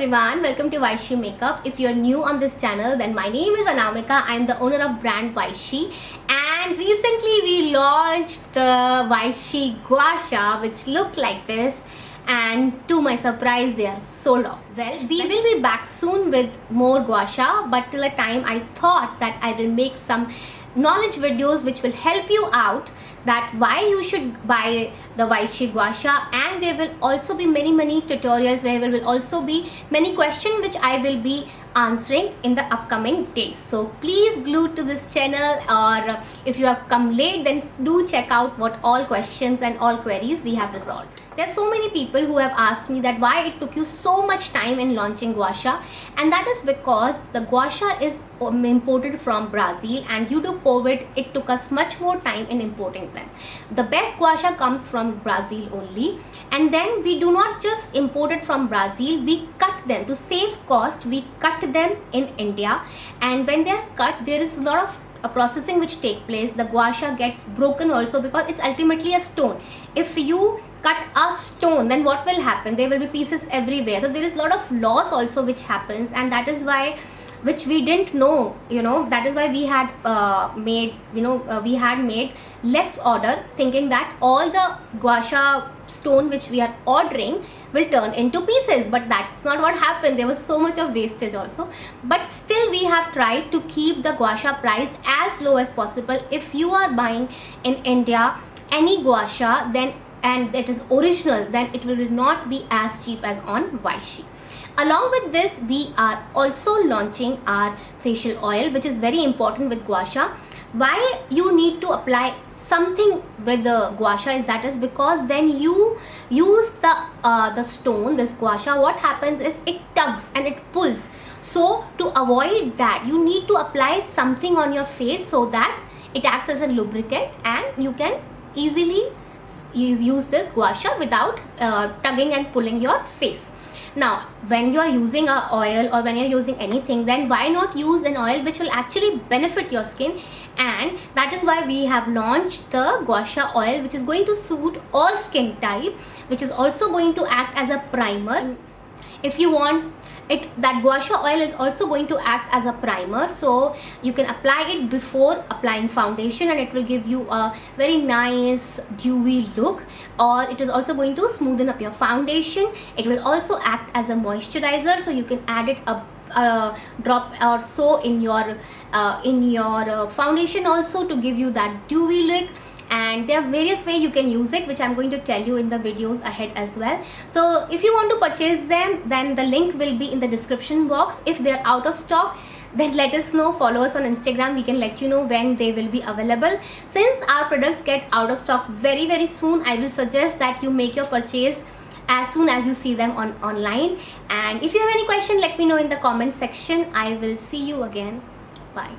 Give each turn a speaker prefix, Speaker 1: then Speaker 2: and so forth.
Speaker 1: everyone, welcome to Gua Sha Makeup. If you're new on this channel, then my name is Anamika. I'm the owner of brand Gua Sha, and recently we launched the Gua Sha, which look like this, and to my surprise they are sold off. Well, we will be back soon with more Gua Sha, but till the time I thought that I will make some knowledge videos which will help you out that why you should buy the Gua Sha, and there will also be many tutorials where there will also be many questions which I will be answering in the upcoming days. So please glue to this channel, or if you have come late, then do check out what all questions and all queries we have resolved. There are so many people who have asked me that why it took you so much time in launching Gua Sha, and that is because the Gua Sha is imported from Brazil, and due to COVID it took us much more time in importing them. The best Gua Sha comes from Brazil only, and then we do not just import it from Brazil, we cut them to save cost. We cut them in India, and when they are cut there is a lot of processing which take place. The Gua Sha gets broken also because it's ultimately a stone. If you cut a stone, then what will happen? There will be pieces everywhere. So there is a lot of loss also which happens, and that is why, which we didn't know, that is why we had made less order, thinking that all the Gua Sha stone which we are ordering will turn into pieces, but that's not what happened. There was so much of wastage also, but still we have tried to keep the Gua Sha price as low as possible. If you are buying in India any Gua Sha, then and it is original, then it will not be as cheap as on Gua Sha. Along with this, we are also launching our facial oil, which is very important with Gua Sha. Why you need to apply something with the Gua Sha is that is because when you use the stone, this Gua Sha, what happens is it tugs and it pulls. So to avoid that, you need to apply something on your face so that it acts as a lubricant, and you can easily use this Gua Sha without tugging and pulling your face. Now, when you are using a oil or when you are using anything, then why not use an oil which will actually benefit your skin? And that is why we have launched the Gua Sha oil, which is going to suit all skin type, which is also going to act as a primer. If you want it, that Gua Sha oil is also going to act as a primer, so you can apply it before applying foundation, and it will give you a very nice dewy look. Or it is also going to smoothen up your foundation. It will also act as a moisturizer, so you can add it a drop or so in your foundation also to give you that dewy look. And there are various ways you can use it, which I'm going to tell you in the videos ahead as well. So if you want to purchase them, then the link will be in the description box. If they're out of stock, then let us know. Follow us on Instagram. We can let you know when they will be available. Since our products get out of stock very soon, I will suggest that you make your purchase as soon as you see them online. And if you have any question, let me know in the comment section. I will see you again. Bye.